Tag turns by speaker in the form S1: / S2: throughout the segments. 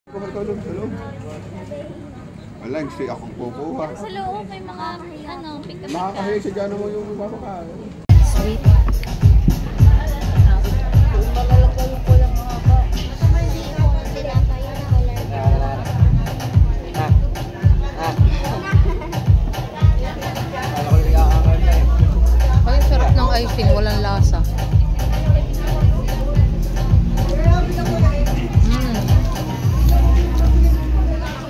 S1: Kumatulog sa loob. Wala, gusto akong kukuha.
S2: Sa loob may mga pick-up.
S1: Nakakahiya siya dyan naman yung mapakain.
S2: Sweet.
S3: Ay, sarap ng icing, walang lasa.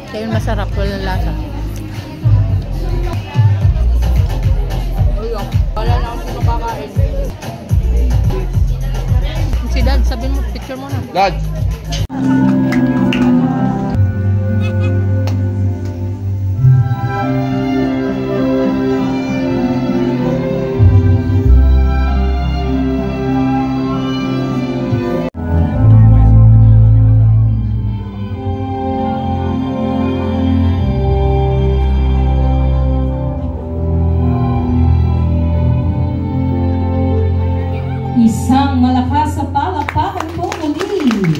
S3: Kaya masarap, walang lasa. Wala na ako makakain. Si Dad, sabi mo, picture mo na.
S1: Dad!
S4: Isang malakas sa palakpakan po muli.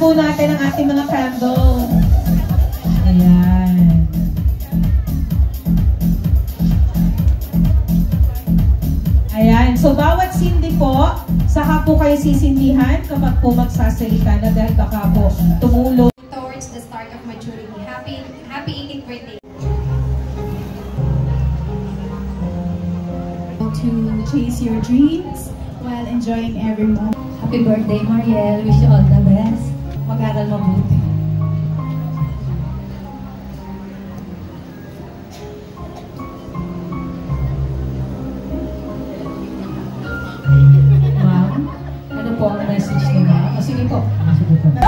S4: Po natin ang ating mga candle. Ayan. Ayan. So, bawat sindi po, saka po kayo sisindihan kapag po magsasalita na dahil baka po tumulo.
S5: Towards the start of maturity. Happy 18th birthday.
S4: To chase your dreams while enjoying every moment.
S6: Happy birthday, Mariel. Wish you all the best. Mag-aral mabuti. Ma'am, ano po ang message nila? O sige po. Sige po.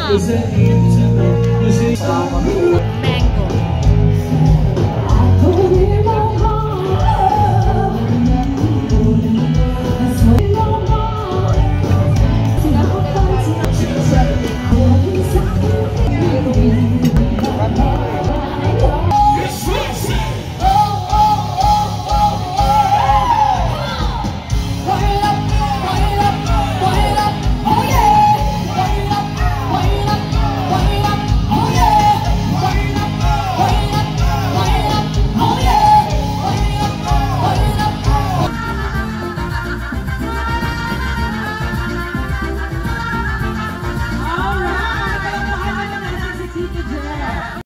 S4: Is it